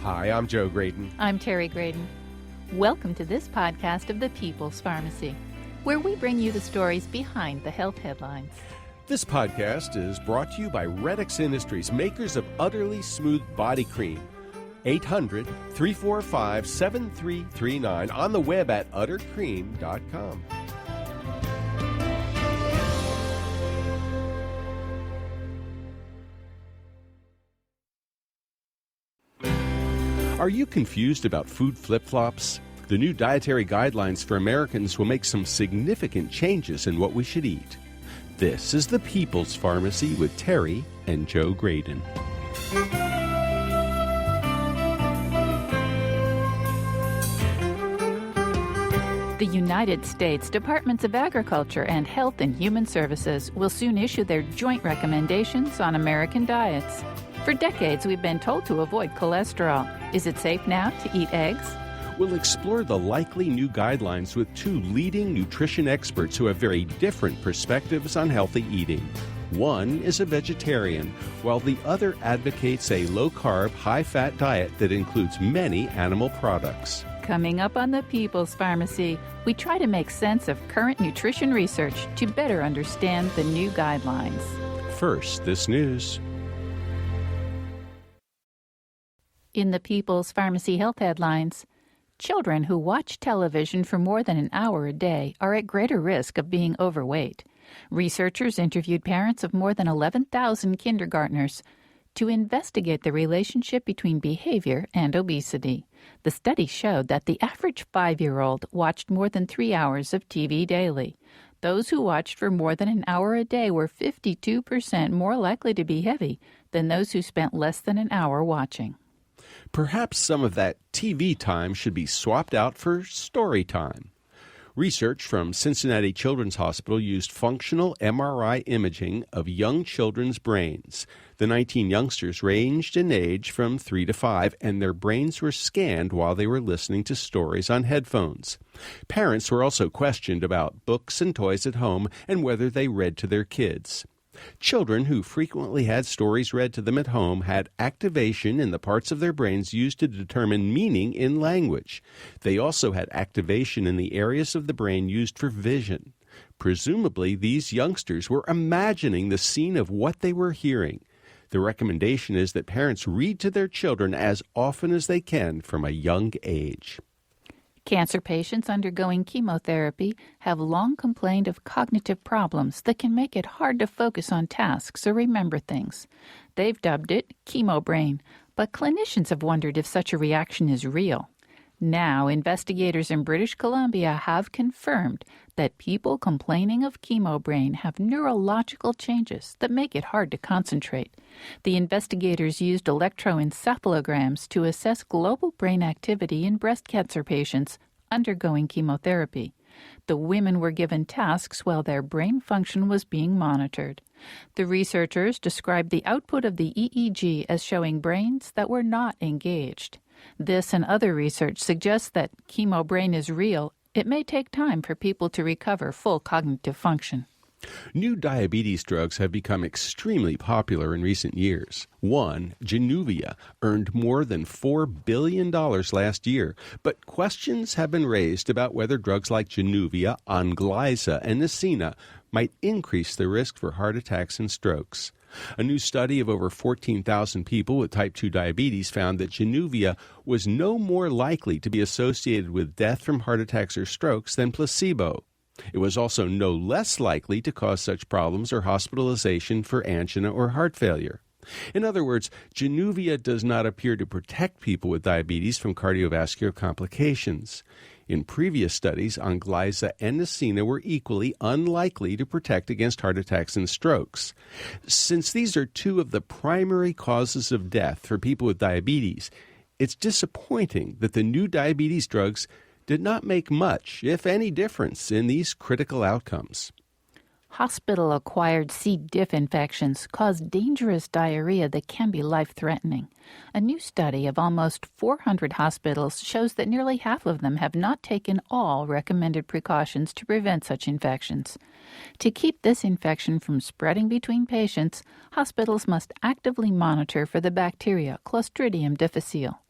Hi, I'm Joe Graydon. I'm Terry Graydon. Welcome to this podcast of the People's Pharmacy, where we bring you the stories behind the health headlines. This podcast is brought to you by Redix Industries, makers of Utterly Smooth Body Cream. 800-345-7339, on the web at uttercream.com. Are you confused about food flip-flops? The new Dietary Guidelines for Americans will make some significant changes in what we should eat. This is the People's Pharmacy with Terry and Joe Graydon. The United States Departments of Agriculture and Health and Human Services will soon issue their joint recommendations on American diets. For decades, we've been told to avoid cholesterol. Is it safe now to eat eggs? We'll explore the likely new guidelines with two leading nutrition experts who have very different perspectives on healthy eating. One is a vegetarian, while the other advocates a low-carb, high-fat diet that includes many animal products. Coming up on the People's Pharmacy, we try to make sense of current nutrition research to better understand the new guidelines. First, this news. In the People's Pharmacy Health Headlines, children who watch television for more than an hour a day are at greater risk of being overweight. Researchers interviewed parents of more than 11,000 kindergartners to investigate the relationship between behavior and obesity. The study showed that the average 5-year-old watched more than 3 hours of TV daily. Those who watched for more than an hour a day were 52% more likely to be heavy than those who spent less than an hour watching. Perhaps some of that TV time should be swapped out for story time. Research from Cincinnati Children's Hospital used functional MRI imaging of young children's brains. The 19 youngsters ranged in age from 3 to 5, and their brains were scanned while they were listening to stories on headphones. Parents were also questioned about books and toys at home and whether they read to their kids. Children who frequently had stories read to them at home had activation in the parts of their brains used to determine meaning in language. They also had activation in the areas of the brain used for vision. Presumably, these youngsters were imagining the scene of what they were hearing. The recommendation is that parents read to their children as often as they can from a young age. Cancer patients undergoing chemotherapy have long complained of cognitive problems that can make it hard to focus on tasks or remember things. They've dubbed it chemo brain, but clinicians have wondered if such a reaction is real. Now, investigators in British Columbia have confirmed that people complaining of chemo brain have neurological changes that make it hard to concentrate. The investigators used electroencephalograms to assess global brain activity in breast cancer patients undergoing chemotherapy. The women were given tasks while their brain function was being monitored. The researchers described the output of the EEG as showing brains that were not engaged. This and other research suggests that chemo brain is real. It may take time for people to recover full cognitive function. New diabetes drugs have become extremely popular in recent years. One, Januvia, earned more than $4 billion last year, but questions have been raised about whether drugs like Januvia, Onglyza, and Nesina might increase the risk for heart attacks and strokes. A new study of over 14,000 people with type 2 diabetes found that Januvia was no more likely to be associated with death from heart attacks or strokes than placebo. It was also no less likely to cause such problems or hospitalization for angina or heart failure. In other words, Januvia does not appear to protect people with diabetes from cardiovascular complications. In previous studies, Onglyza and Nesina were equally unlikely to protect against heart attacks and strokes. Since these are two of the primary causes of death for people with diabetes, it's disappointing that the new diabetes drugs did not make much, if any, difference in these critical outcomes. Hospital-acquired C. diff infections cause dangerous diarrhea that can be life-threatening. A new study of almost 400 hospitals shows that nearly half of them have not taken all recommended precautions to prevent such infections. To keep this infection from spreading between patients, hospitals must actively monitor for the bacteria Clostridium difficile.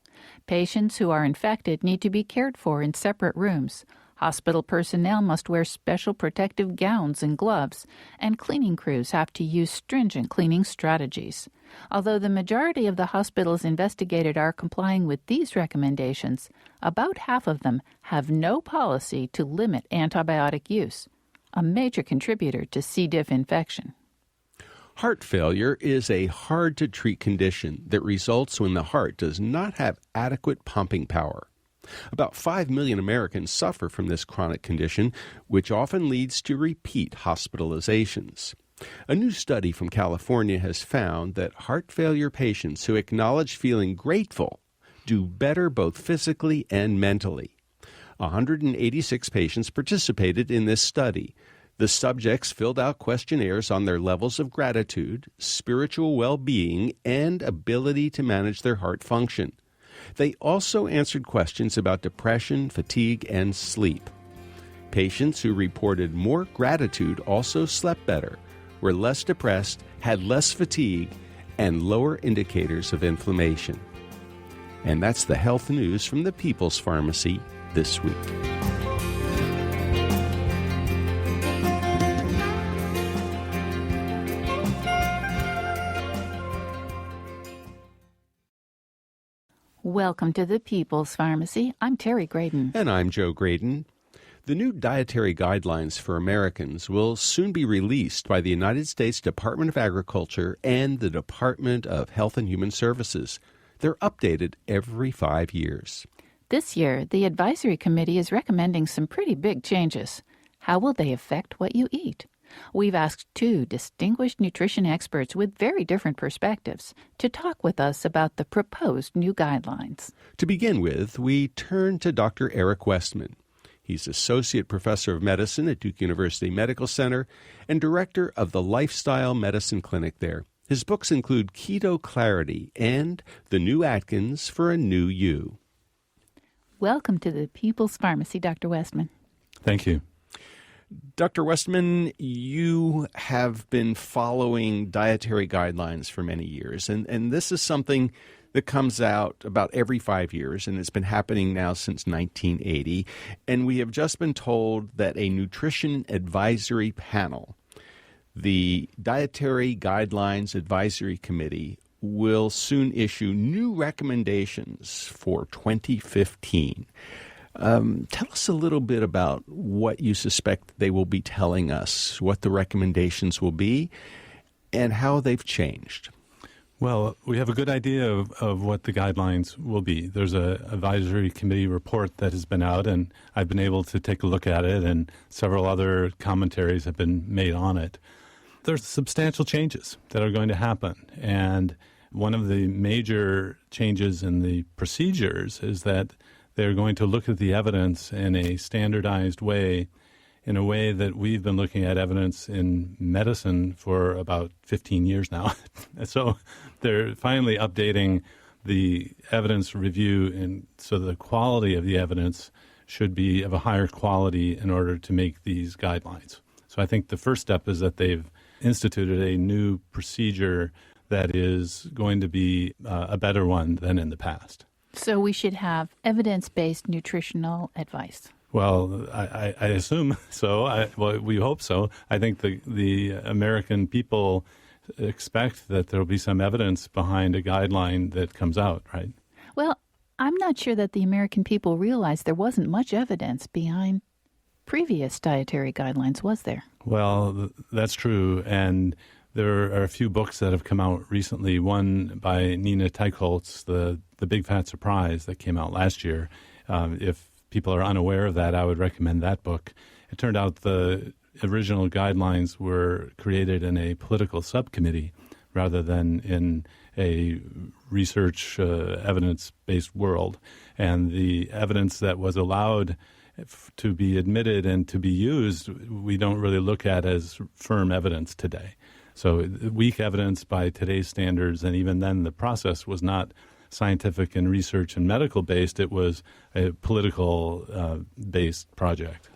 Patients who are infected need to be cared for in separate rooms. Hospital personnel must wear special protective gowns and gloves, and cleaning crews have to use stringent cleaning strategies. Although the majority of the hospitals investigated are complying with these recommendations, about half of them have no policy to limit antibiotic use, a major contributor to C. diff infection. Heart failure is a hard-to-treat condition that results when the heart does not have adequate pumping power. About 5 million Americans suffer from this chronic condition, which often leads to repeat hospitalizations. A new study from California has found that heart failure patients who acknowledge feeling grateful do better both physically and mentally. 186 patients participated in this study. The subjects filled out questionnaires on their levels of gratitude, spiritual well-being, and ability to manage their heart function. They also answered questions about depression, fatigue, and sleep. Patients who reported more gratitude also slept better, were less depressed, had less fatigue, and lower indicators of inflammation. And that's the health news from the People's Pharmacy this week. Welcome to the People's Pharmacy. I'm Terry Graydon. And I'm Joe Graydon. The new Dietary Guidelines for Americans will soon be released by the United States Department of Agriculture and the Department of Health and Human Services. They're updated every 5 years. This year, the Advisory Committee is recommending some pretty big changes. How will they affect what you eat? We've asked two distinguished nutrition experts with very different perspectives to talk with us about the proposed new guidelines. To begin with, we turn to Dr. Eric Westman. He's Associate Professor of Medicine at Duke University Medical Center and Director of the Lifestyle Medicine Clinic there. His books include Keto Clarity and The New Atkins for a New You. Welcome to the People's Pharmacy, Dr. Westman. Thank you. Dr. Westman, you have been following dietary guidelines for many years, and this is something that comes out about every 5 years, and it's been happening now since 1980. And we have just been told that a nutrition advisory panel, the Dietary Guidelines Advisory Committee, will soon issue new recommendations for 2015. Tell us a little bit about what you suspect they will be telling us, what the recommendations will be, and how they've changed. Well, we have a good idea of what the guidelines will be. There's an advisory committee report that has been out, and I've been able to take a look at it, and several other commentaries have been made on it. There's substantial changes that are going to happen, and one of the major changes in the procedures is that they're going to look at the evidence in a standardized way, in a way that we've been looking at evidence in medicine for about 15 years now. So they're finally updating the evidence review, and so the quality of the evidence should be of a higher quality in order to make these guidelines. So I think the first step is that they've instituted a new procedure that is going to be a better one than in the past. So we should have evidence-based nutritional advice. Well, I assume so. We hope so. I think the American people expect that there will be some evidence behind a guideline that comes out, right? Well, I'm not sure that the American people realize there wasn't much evidence behind previous dietary guidelines, was there? Well, that's true. And there are a few books that have come out recently. One by Nina Teicholz, the Big Fat Surprise, that came out last year. If people are unaware of that, I would recommend that book. It turned out the original guidelines were created in a political subcommittee rather than in a research evidence-based world. And the evidence that was allowed to be admitted and to be used, we don't really look at as firm evidence today. So weak evidence by today's standards, and even then the process was not scientific and research and medical based. It was a political based project.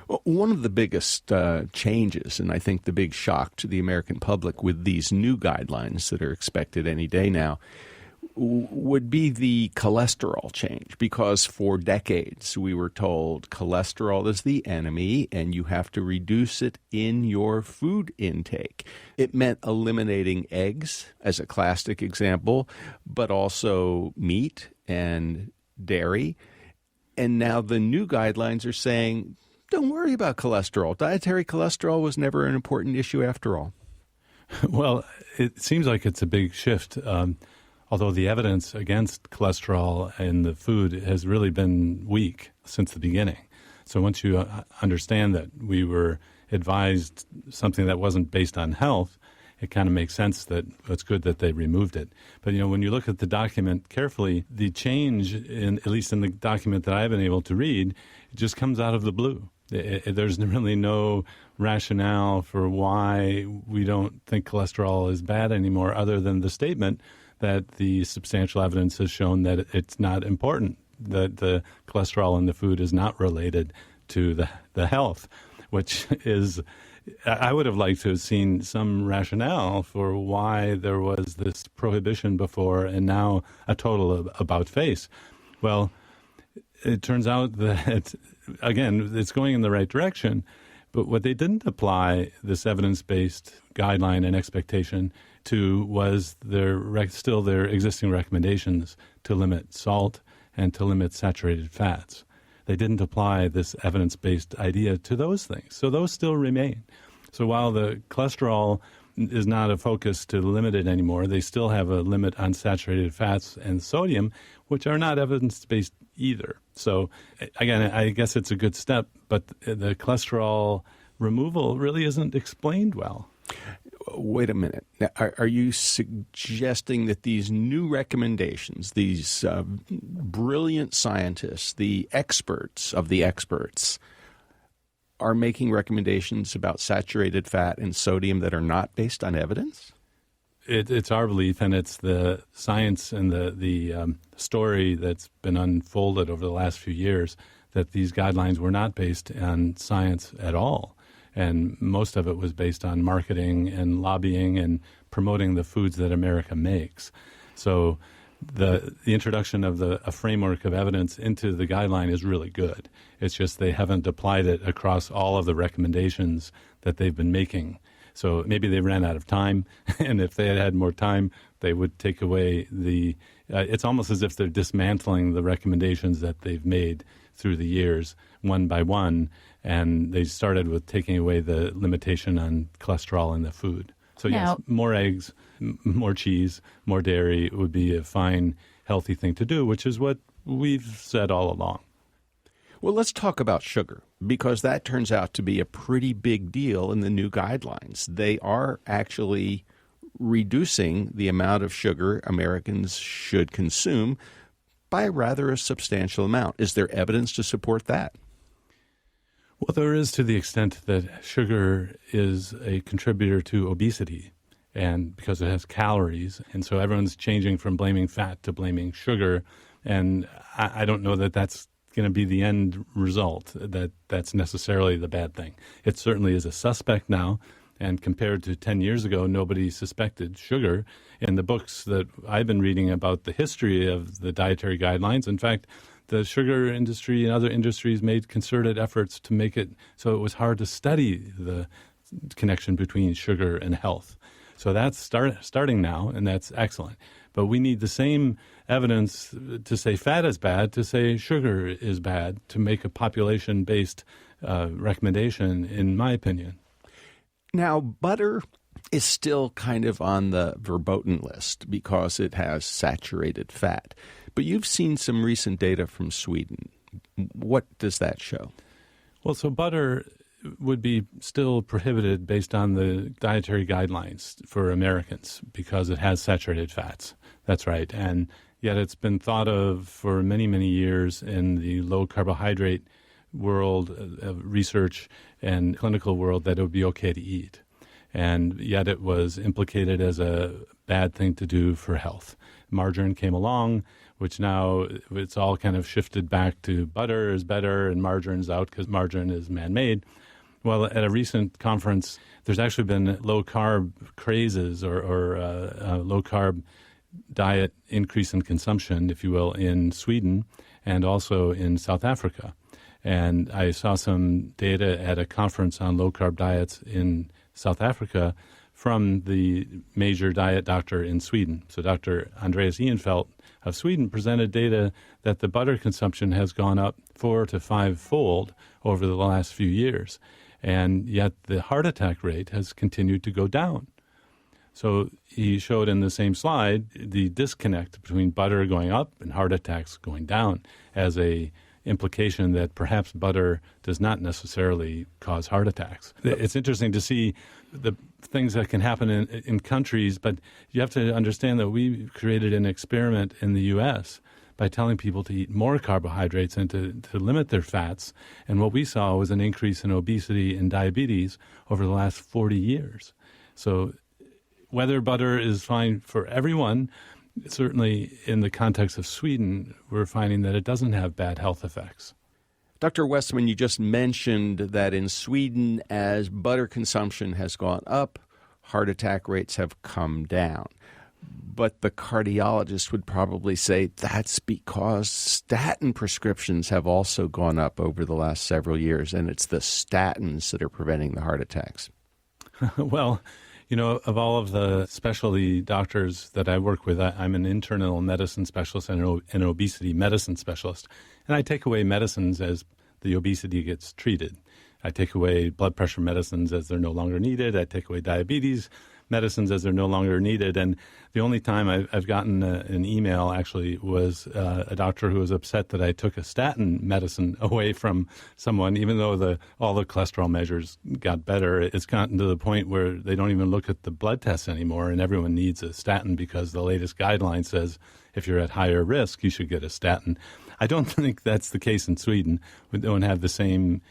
Well, one of the biggest changes, and I think the big shock to the American public with these new guidelines that are expected any day now, would be the cholesterol change, because for decades we were told cholesterol is the enemy and you have to reduce it in your food intake. It meant eliminating eggs as a classic example, but also meat and dairy. And now the new guidelines are saying, don't worry about cholesterol. Dietary cholesterol was never an important issue after all. Well, it seems like it's a big shift. Although the evidence against cholesterol in the food has really been weak since the beginning. So once you understand that we were advised something that wasn't based on health, it kind of makes sense that it's good that they removed it. But, when you look at the document carefully, the change, at least in the document that I've been able to read, it just comes out of the blue. There's really no rationale for why we don't think cholesterol is bad anymore, other than the statement that the substantial evidence has shown that it's not important, that the cholesterol in the food is not related to the health, which is, I would have liked to have seen some rationale for why there was this prohibition before and now a total about face. Well, it turns out that, again, it's going in the right direction, but what they didn't apply this evidence-based guideline and expectation to was still their existing recommendations to limit salt and to limit saturated fats. They didn't apply this evidence-based idea to those things. So those still remain. So while the cholesterol is not a focus to limit it anymore, they still have a limit on saturated fats and sodium, which are not evidence-based either. So again, I guess it's a good step, but the cholesterol removal really isn't explained well. Wait a minute. Now, are you suggesting that these new recommendations, these brilliant scientists, the experts of the experts, are making recommendations about saturated fat and sodium that are not based on evidence? It's our belief, and it's the science and the story that's been unfolded over the last few years, that these guidelines were not based on science at all. And most of it was based on marketing and lobbying and promoting the foods that America makes. So the introduction of a framework of evidence into the guideline is really good. It's just they haven't applied it across all of the recommendations that they've been making. So maybe they ran out of time, and if they had had more time, they would take away it's almost as if they're dismantling the recommendations that they've made through the years, one by one, and they started with taking away the limitation on cholesterol in the food. So yes, more eggs, more cheese, more dairy would be a fine, healthy thing to do, which is what we've said all along. Well, let's talk about sugar, because that turns out to be a pretty big deal in the new guidelines. They are actually reducing the amount of sugar Americans should consume by rather a substantial amount. Is there evidence to support that? Well, there is, to the extent that sugar is a contributor to obesity, and because it has calories. And so everyone's changing from blaming fat to blaming sugar. And I don't know that that's going to be the end result, that's necessarily the bad thing. It certainly is a suspect now. And compared to 10 years ago, nobody suspected sugar. In the books that I've been reading about the history of the dietary guidelines, in fact, the sugar industry and other industries made concerted efforts to make it so it was hard to study the connection between sugar and health. So that's starting now, and that's excellent. But we need the same evidence to say fat is bad, to say sugar is bad, to make a population-based recommendation, in my opinion. Now, butter is still kind of on the verboten list because it has saturated fat. But you've seen some recent data from Sweden. What does that show? Well, so butter would be still prohibited based on the dietary guidelines for Americans because it has saturated fats. That's right. And yet it's been thought of for many, many years in the low carbohydrate world of research and clinical world that it would be okay to eat. And yet it was implicated as a bad thing to do for health. Margarine came along, which now it's all kind of shifted back to butter is better and margarine's out because margarine is man-made. Well, at a recent conference, there's actually been low-carb crazes or low-carb diet increase in consumption, if you will, in Sweden and also in South Africa. And I saw some data at a conference on low-carb diets in South Africa from the major diet doctor in Sweden. So Dr. Andreas Ienfeldt of Sweden presented data that the butter consumption has gone up 4 to 5-fold over the last few years. And yet the heart attack rate has continued to go down. So he showed in the same slide the disconnect between butter going up and heart attacks going down as a implication that perhaps butter does not necessarily cause heart attacks. It's interesting to see the things that can happen in countries, but you have to understand that we created an experiment in the U.S. by telling people to eat more carbohydrates and to limit their fats. And what we saw was an increase in obesity and diabetes over the last 40 years. So whether butter is fine for everyone, certainly in the context of Sweden, we're finding that it doesn't have bad health effects. Dr. Westman, you just mentioned that in Sweden, as butter consumption has gone up, heart attack rates have come down. But the cardiologist would probably say that's because statin prescriptions have also gone up over the last several years, and it's the statins that are preventing the heart attacks. Well, you know, of all of the specialty doctors that I work with, I'm an internal medicine specialist and an obesity medicine specialist. And I take away medicines as the obesity gets treated. I take away blood pressure medicines as they're no longer needed. I take away diabetes medicines as they're no longer needed. And the only time I've gotten an email actually was a doctor who was upset that I took a statin medicine away from someone, even though all the cholesterol measures got better. It's gotten to the point where they don't even look at the blood tests anymore, and everyone needs a statin because the latest guideline says if you're at higher risk, you should get a statin. I don't think that's the case in Sweden. We don't have the same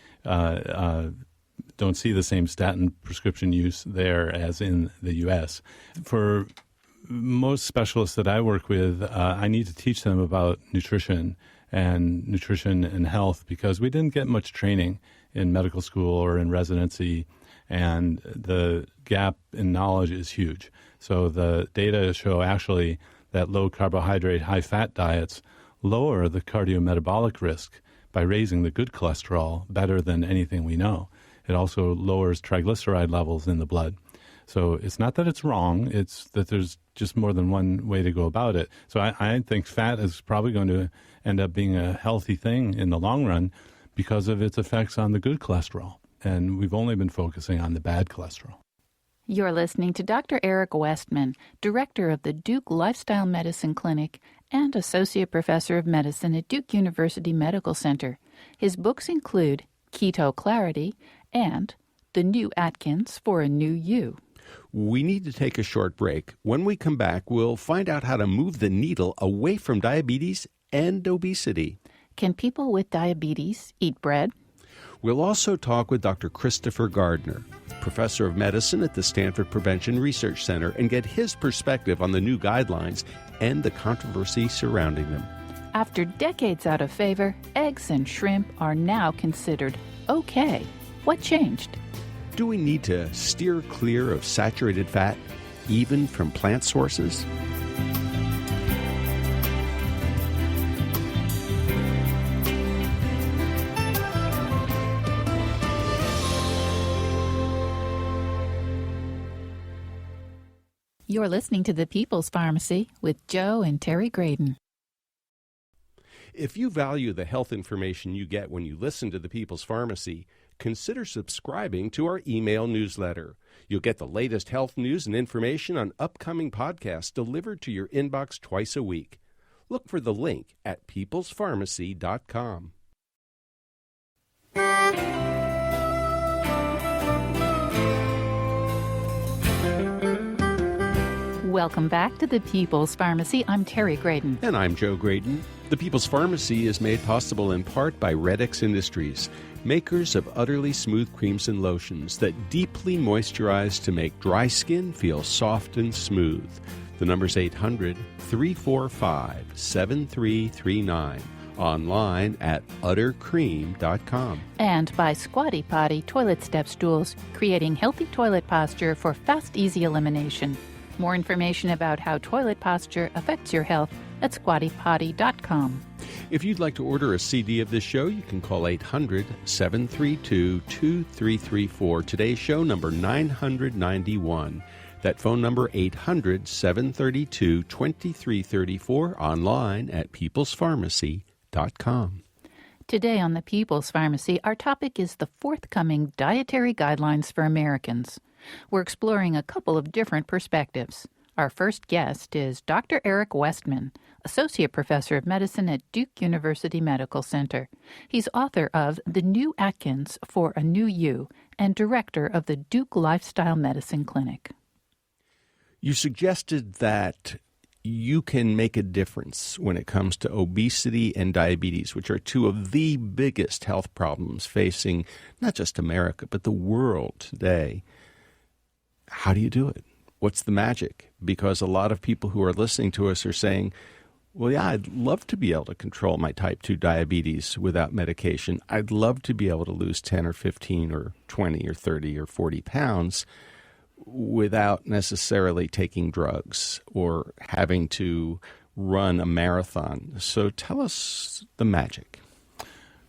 don't see the same statin prescription use there as in the U.S. For most specialists that I work with, I need to teach them about nutrition and health because we didn't get much training in medical school or in residency, and the gap in knowledge is huge. So the data show actually that low carbohydrate, high fat diets lower the cardiometabolic risk by raising the good cholesterol better than anything we know. It also lowers triglyceride levels in the blood. So it's not that it's wrong, it's that there's just more than one way to go about it. So I think fat is probably going to end up being a healthy thing in the long run because of its effects on the good cholesterol. And we've only been focusing on the bad cholesterol. You're listening to Dr. Eric Westman, director of the Duke Lifestyle Medicine Clinic and associate professor of medicine at Duke University Medical Center. His books include Keto Clarity and The New Atkins for a New You. We need to take a short break. When we come back, we'll find out how to move the needle away from diabetes and obesity. Can people with diabetes eat bread? We'll also talk with Dr. Christopher Gardner, professor of medicine at the Stanford Prevention Research Center, and get his perspective on the new guidelines and the controversy surrounding them. After decades out of favor, eggs and shrimp are now considered okay. What changed? Do we need to steer clear of saturated fat, even from plant sources? You're listening to The People's Pharmacy with Joe and Terry Graydon. If you value the health information you get when you listen to The People's Pharmacy, consider subscribing to our email newsletter. You'll get the latest health news and information on upcoming podcasts delivered to your inbox twice a week. Look for the link at peoplespharmacy.com. Welcome back to The People's Pharmacy. I'm Terry Graydon. And I'm Joe Graydon. The People's Pharmacy is made possible in part by Redx Industries, makers of utterly smooth creams and lotions that deeply moisturize to make dry skin feel soft and smooth. The number's 800-345-7339. Online at uttercream.com. And by Squatty Potty Toilet Step Stools, creating healthy toilet posture for fast, easy elimination. More information about how toilet posture affects your health at squattypotty.com. If you'd like to order a CD of this show, you can call 800-732-2334. Today's show, number 991. That phone number, 800-732-2334, online at peoplespharmacy.com. Today on the People's Pharmacy, our topic is the forthcoming Dietary Guidelines for Americans. We're exploring a couple of different perspectives. Our first guest is Dr. Eric Westman, Associate Professor of Medicine at Duke University Medical Center. He's author of The New Atkins for a New You and director of the Duke Lifestyle Medicine Clinic. You suggested that you can make a difference when it comes to obesity and diabetes, which are two of the biggest health problems facing not just America, but the world today. How do you do it? What's the magic? Because a lot of people who are listening to us are saying, well, yeah, I'd love to be able to control my type 2 diabetes without medication. I'd love to be able to lose 10 or 15 or 20 or 30 or 40 pounds without necessarily taking drugs or having to run a marathon. So tell us the magic.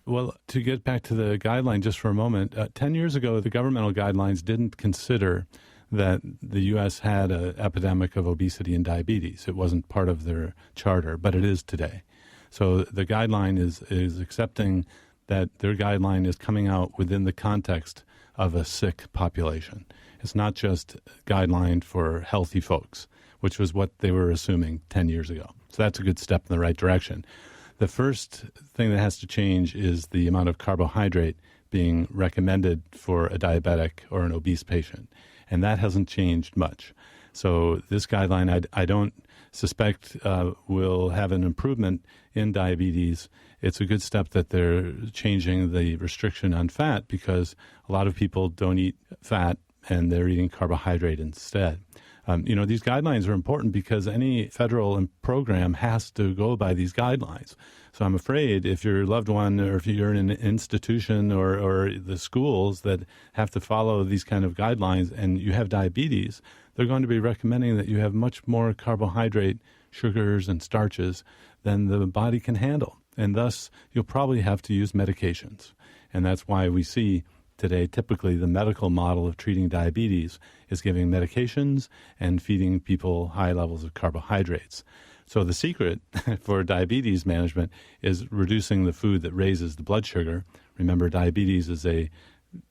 Well, to get back to the guideline just for a moment, 10 years ago, the governmental guidelines didn't consider that the U.S. had an epidemic of obesity and diabetes. It wasn't part of their charter, but it is today. So the guideline is accepting that their guideline is coming out within the context of a sick population. It's not just a guideline for healthy folks, which was what they were assuming 10 years ago. So that's a good step in the right direction. The first thing that has to change is the amount of carbohydrate being recommended for a diabetic or an obese patient. And that hasn't changed much. So this guideline, I don't suspect will have an improvement in diabetes. It's a good step that they're changing the restriction on fat because a lot of people don't eat fat and they're eating carbohydrate instead. These guidelines are important because any federal program has to go by these guidelines. So I'm afraid if your loved one or if you're in an institution or the schools that have to follow these kind of guidelines and you have diabetes, they're going to be recommending that you have much more carbohydrate, sugars, and starches than the body can handle. And thus, you'll probably have to use medications. And that's why we see today, typically, the medical model of treating diabetes is giving medications and feeding people high levels of carbohydrates. So the secret for diabetes management is reducing the food that raises the blood sugar. Remember, diabetes is a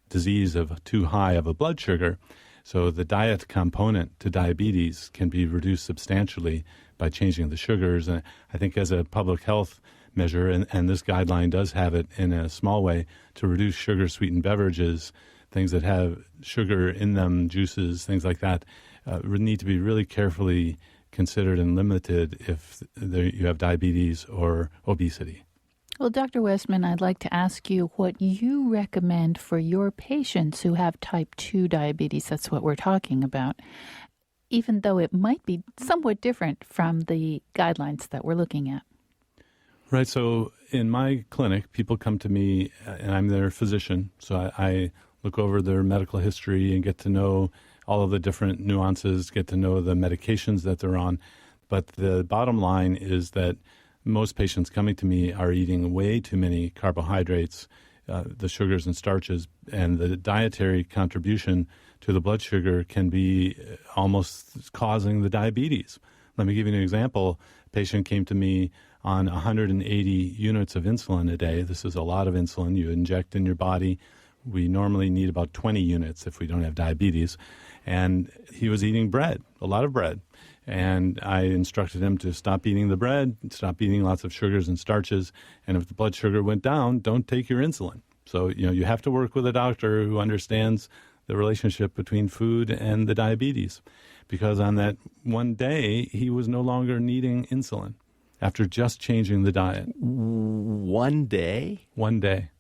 disease of too high of a blood sugar. So the diet component to diabetes can be reduced substantially by changing the sugars. And I think as a public health measure, and this guideline does have it in a small way, to reduce sugar-sweetened beverages, things that have sugar in them, juices, things like that, need to be really carefully considered and limited if you have diabetes or obesity. Well, Dr. Westman, I'd like to ask you what you recommend for your patients who have type 2 diabetes. That's what we're talking about, even though it might be somewhat different from the guidelines that we're looking at. Right. So in my clinic, people come to me and I'm their physician. So I look over their medical history and get to know all of the different nuances, get to know the medications that they're on. But the bottom line is that most patients coming to me are eating way too many carbohydrates, the sugars and starches, and the dietary contribution to the blood sugar can be almost causing the diabetes. Let me give you an example. A patient came to me on 180 units of insulin a day. This is a lot of insulin you inject in your body. We normally need about 20 units if we don't have diabetes. And he was eating bread, a lot of bread. And I instructed him to stop eating the bread, stop eating lots of sugars and starches. And if the blood sugar went down, don't take your insulin. So, you have to work with a doctor who understands the relationship between food and the diabetes. Because on that one day, he was no longer needing insulin after just changing the diet. One day? One day.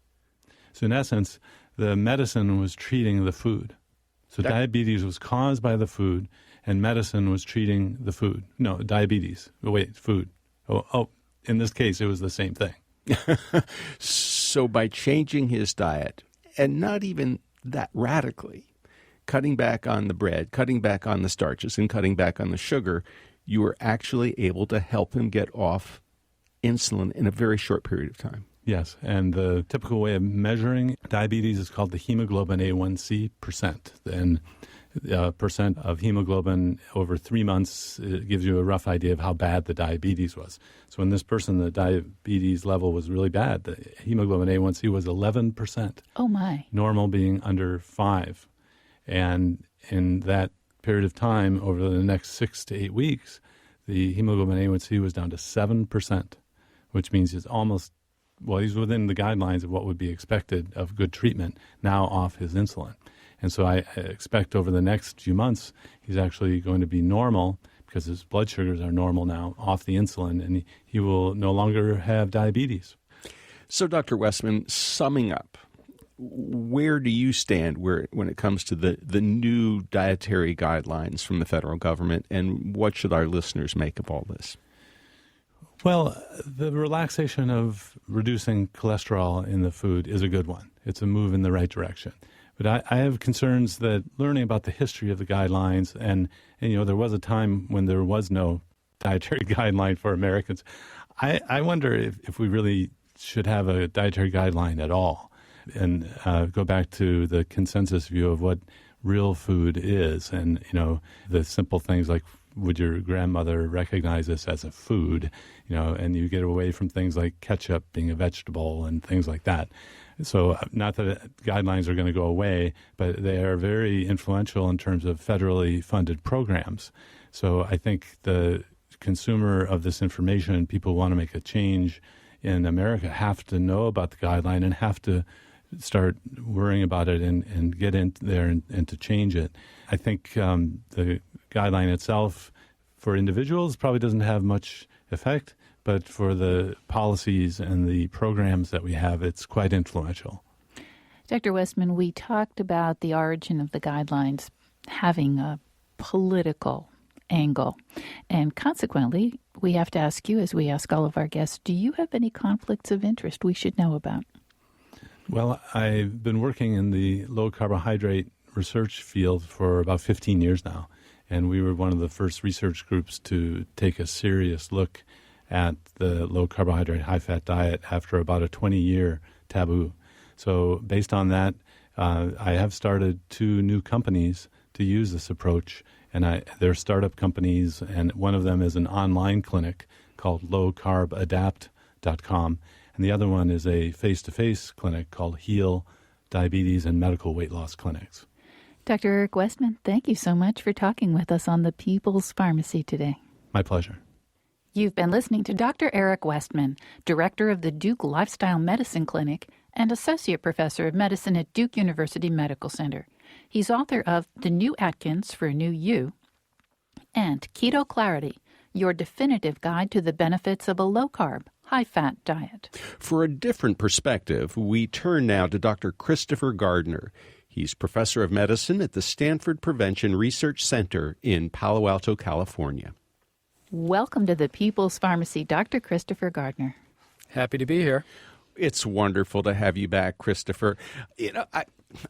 So in essence, the medicine was treating the food. So diabetes was caused by the food, and medicine was treating the food. No, diabetes. Oh, wait, food. Oh, in this case, it was the same thing. So by changing his diet, and not even that radically, cutting back on the bread, cutting back on the starches, and cutting back on the sugar, you were actually able to help him get off insulin in a very short period of time. Yes, and the typical way of measuring diabetes is called the hemoglobin A1C percent. And percent of hemoglobin over 3 months, it gives you a rough idea of how bad the diabetes was. So in this person, the diabetes level was really bad. The hemoglobin A1C was 11%. Oh, my. Normal being under 5. And in that period of time, over the next 6 to 8 weeks, the hemoglobin A1C was down to 7%, which means it's almost, well, he's within the guidelines of what would be expected of good treatment, now off his insulin. And so I expect over the next few months, he's actually going to be normal because his blood sugars are normal now, off the insulin, and he will no longer have diabetes. So, Dr. Westman, summing up, where do you stand when it comes to the new dietary guidelines from the federal government, and what should our listeners make of all this? Well, the relaxation of reducing cholesterol in the food is a good one. It's a move in the right direction. But I have concerns that learning about the history of the guidelines, and there was a time when there was no dietary guideline for Americans. I wonder if we really should have a dietary guideline at all, and go back to the consensus view of what real food is, and the simple things like, would your grandmother recognize this as a food? And you get away from things like ketchup being a vegetable and things like that. So not that guidelines are going to go away, but they are very influential in terms of federally funded programs. So I think the consumer of this information, people who want to make a change in America, have to know about the guideline and have to start worrying about it and get in there and to change it. I think the guideline itself for individuals probably doesn't have much effect, but for the policies and the programs that we have, it's quite influential. Dr. Westman, we talked about the origin of the guidelines having a political angle. And consequently, we have to ask you, as we ask all of our guests, do you have any conflicts of interest we should know about? Well, I've been working in the low-carbohydrate research field for about 15 years now, and we were one of the first research groups to take a serious look at the low-carbohydrate, high-fat diet after about a 20-year taboo. So based on that, I have started 2 new companies to use this approach, and they're startup companies, and one of them is an online clinic called lowcarbadapt.com, and the other one is a face-to-face clinic called Heal Diabetes and Medical Weight Loss Clinics. Dr. Eric Westman, thank you so much for talking with us on the People's Pharmacy today. My pleasure. You've been listening to Dr. Eric Westman, Director of the Duke Lifestyle Medicine Clinic and Associate Professor of Medicine at Duke University Medical Center. He's author of The New Atkins for a New You and Keto Clarity, your definitive guide to the benefits of a low-carb, high-fat diet. For a different perspective, we turn now to Dr. Christopher Gardner. He's professor of medicine at the Stanford Prevention Research Center in Palo Alto, California. Welcome to the People's Pharmacy, Dr. Christopher Gardner. Happy to be here. It's wonderful to have you back, Christopher.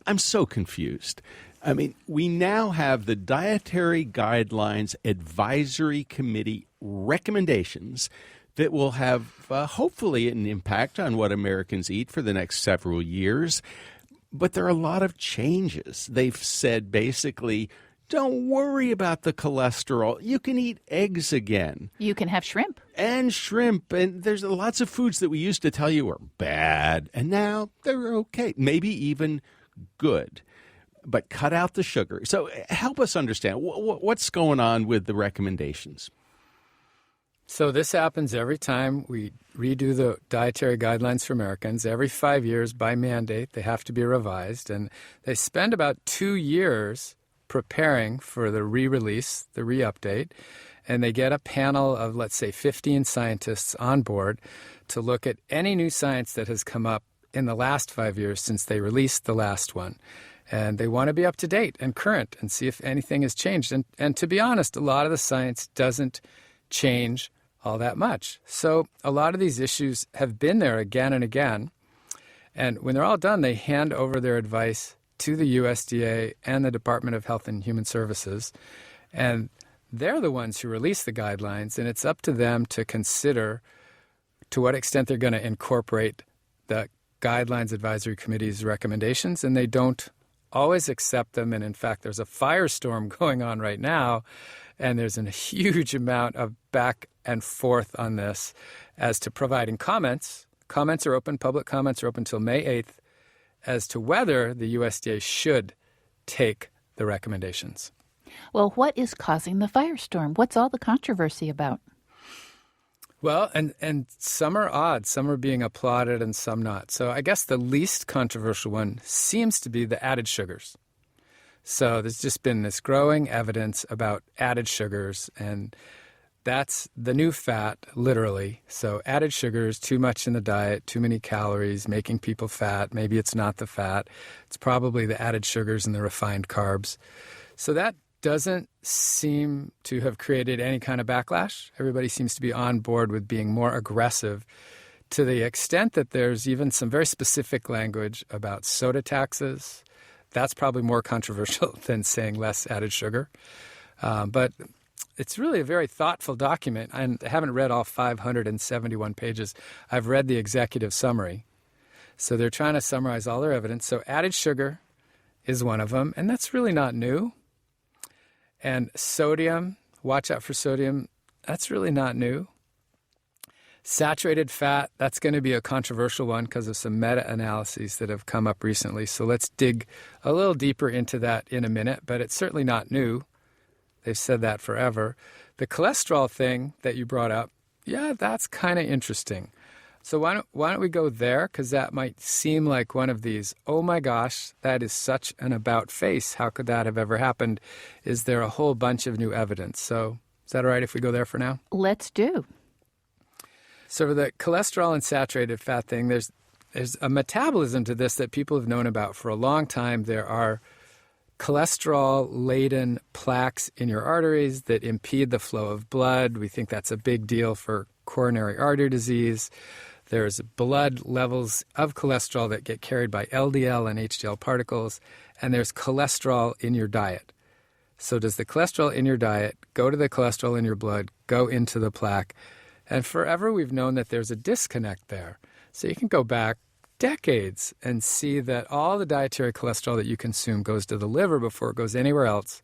I'm so confused. I mean, we now have the Dietary Guidelines Advisory Committee recommendations that will have hopefully an impact on what Americans eat for the next several years. But there are a lot of changes. They've said basically, don't worry about the cholesterol. You can eat eggs again. You can have shrimp. And shrimp. And there's lots of foods that we used to tell you were bad, and now they're okay, maybe even good. But cut out the sugar. So help us understand what's going on with the recommendations. So this happens every time we redo the dietary guidelines for Americans. Every 5 years by mandate, they have to be revised. And they spend about 2 years preparing for the re-release, the re-update. And they get a panel of, let's say, 15 scientists on board to look at any new science that has come up in the last 5 years since they released the last one. And they want to be up to date and current and see if anything has changed. And to be honest, a lot of the science doesn't change all that much. So a lot of these issues have been there again and again. And when they're all done, they hand over their advice to the USDA and the Department of Health and Human Services. And they're the ones who release the guidelines, and it's up to them to consider to what extent they're going to incorporate the Guidelines Advisory Committee's recommendations, and they don't always accept them. And in fact, there's a firestorm going on right now, and there's a huge amount of back and forth on this as to providing comments. Comments are open, public comments are open until May 8th, as to whether the USDA should take the recommendations. Well, what is causing the firestorm? What's all the controversy about? Well, and some are odd. Some are being applauded and some not. So I guess the least controversial one seems to be the added sugars. So there's just been this growing evidence about added sugars, and that's the new fat, literally. So added sugars, too much in the diet, too many calories, making people fat. Maybe it's not the fat. It's probably the added sugars and the refined carbs. So that doesn't seem to have created any kind of backlash. Everybody seems to be on board with being more aggressive, to the extent that there's even some very specific language about soda taxes. That's probably more controversial than saying less added sugar. But it's really a very thoughtful document. I haven't read all 571 pages. I've read the executive summary. So they're trying to summarize all their evidence. So added sugar is one of them, and that's really not new. And sodium, watch out for sodium, that's really not new. Saturated fat, that's going to be a controversial one because of some meta-analyses that have come up recently. So let's dig a little deeper into that in a minute, but it's certainly not new. They've said that forever. The cholesterol thing that you brought up, yeah, that's kind of interesting. So why don't we go there? Because that might seem like one of these, oh my gosh, that is such an about face. How could that have ever happened? Is there a whole bunch of new evidence? So is that all right if we go there for now? Let's do. So for the cholesterol and saturated fat thing, there's a metabolism to this that people have known about for a long time. There are cholesterol-laden plaques in your arteries that impede the flow of blood. We think that's a big deal for coronary artery disease. There's blood levels of cholesterol that get carried by LDL and HDL particles, and there's cholesterol in your diet. So does the cholesterol in your diet go to the cholesterol in your blood, go into the plaque? And forever we've known that there's a disconnect there. So you can go back decades and see that all the dietary cholesterol that you consume goes to the liver before it goes anywhere else.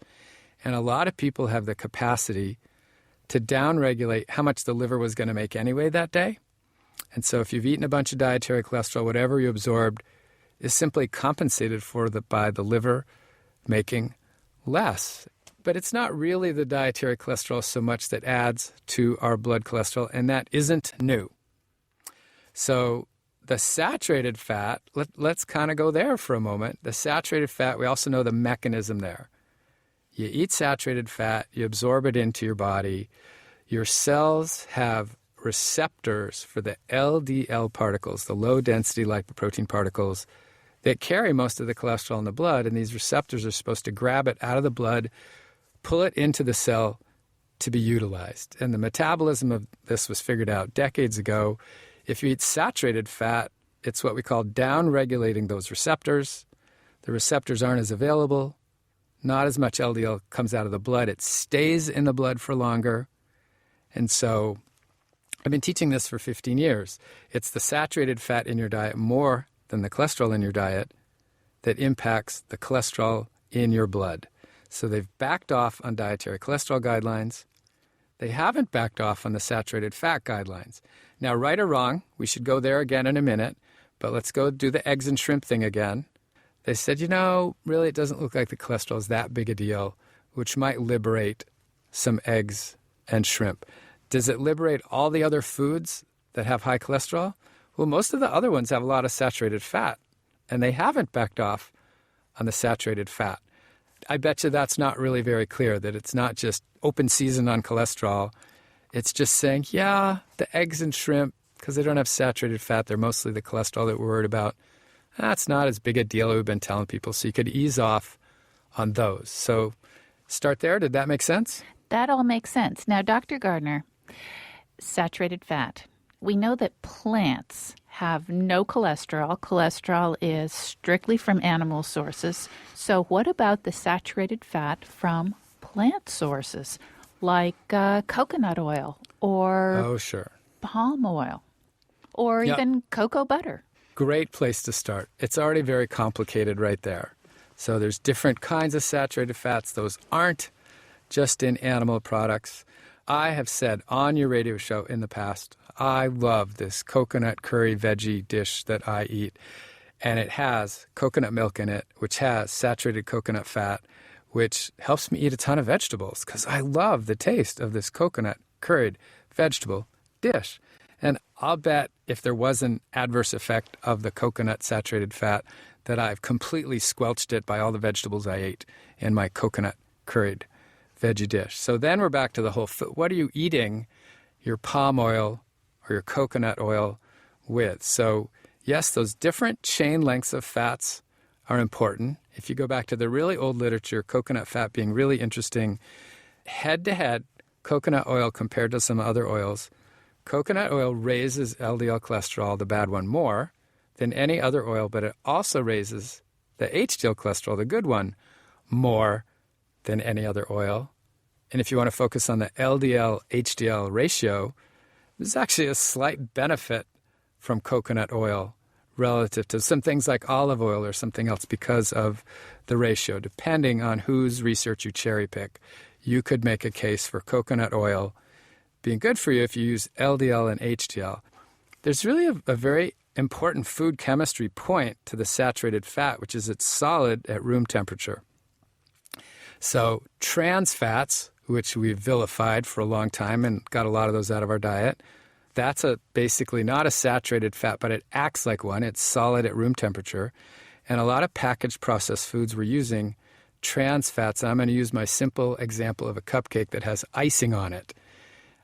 And a lot of people have the capacity to downregulate how much the liver was going to make anyway that day. And so if you've eaten a bunch of dietary cholesterol, whatever you absorbed is simply compensated for by the liver making less. But it's not really the dietary cholesterol so much that adds to our blood cholesterol, and that isn't new. So the saturated fat, let's kind of go there for a moment. The saturated fat, we also know the mechanism there. You eat saturated fat, you absorb it into your body. Your cells have receptors for the LDL particles, the low-density lipoprotein particles, that carry most of the cholesterol in the blood, and these receptors are supposed to grab it out of the blood, pull it into the cell to be utilized. And the metabolism of this was figured out decades ago. If you eat saturated fat, it's what we call down-regulating those receptors. The receptors aren't as available. Not as much LDL comes out of the blood. It stays in the blood for longer. And so I've been teaching this for 15 years. It's the saturated fat in your diet more than the cholesterol in your diet that impacts the cholesterol in your blood. So they've backed off on dietary cholesterol guidelines. They haven't backed off on the saturated fat guidelines. Now, right or wrong, we should go there again in a minute, but let's go do the eggs and shrimp thing again. They said, really it doesn't look like the cholesterol is that big a deal, which might liberate some eggs and shrimp. Does it liberate all the other foods that have high cholesterol? Well, most of the other ones have a lot of saturated fat, and they haven't backed off on the saturated fat. I bet you that's not really very clear, that it's not just open season on cholesterol. It's just saying, the eggs and shrimp, because they don't have saturated fat, they're mostly the cholesterol that we're worried about. That's not as big a deal as we've been telling people, so you could ease off on those. So start there. Did that make sense? That all makes sense. Now, Dr. Gardner, saturated fat. We know that plants have no cholesterol. Cholesterol is strictly from animal sources. So what about the saturated fat from plant sources like coconut oil or palm oil or even cocoa butter? Great place to start. It's already very complicated right there. So there's different kinds of saturated fats. Those aren't just in animal products. I have said on your radio show in the past, I love this coconut curry veggie dish that I eat. And it has coconut milk in it, which has saturated coconut fat, which helps me eat a ton of vegetables because I love the taste of this coconut curried vegetable dish. And I'll bet if there was an adverse effect of the coconut saturated fat, that I've completely squelched it by all the vegetables I ate in my coconut curried veggie dish. So then we're back to the whole, what are you eating your palm oil or your coconut oil with? So yes, those different chain lengths of fats are important. If you go back to the really old literature, coconut fat being really interesting, head-to-head coconut oil compared to some other oils, coconut oil raises LDL cholesterol, the bad one, more than any other oil, but it also raises the HDL cholesterol, the good one, more than any other oil. And if you want to focus on the LDL-HDL ratio, there's actually a slight benefit from coconut oil relative to some things like olive oil or something else because of the ratio. Depending on whose research you cherry pick, you could make a case for coconut oil being good for you if you use LDL and HDL. There's really a very important food chemistry point to the saturated fat, which is it's solid at room temperature. So trans fats, which we've vilified for a long time and got a lot of those out of our diet, that's basically not a saturated fat, but it acts like one. It's solid at room temperature. And a lot of packaged processed foods we're using trans fats. And I'm going to use my simple example of a cupcake that has icing on it.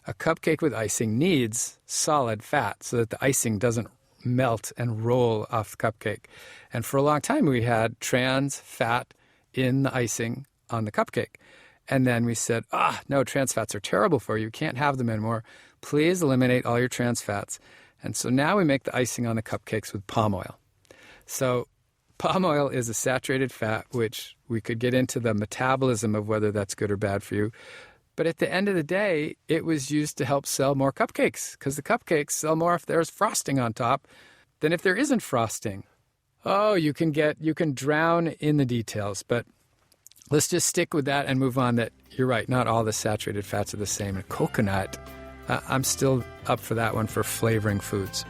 A cupcake with icing needs solid fat so that the icing doesn't melt and roll off the cupcake. And for a long time, we had trans fat in the icing on the cupcake. And then we said, no, trans fats are terrible for you. You can't have them anymore. Please eliminate all your trans fats. And so now we make the icing on the cupcakes with palm oil. So palm oil is a saturated fat, which we could get into the metabolism of whether that's good or bad for you. But at the end of the day, it was used to help sell more cupcakes because the cupcakes sell more if there's frosting on top than if there isn't frosting. Oh, you can drown in the details, but let's just stick with that and move on that you're right, not all the saturated fats are the same. And coconut, I'm still up for that one for flavoring foods.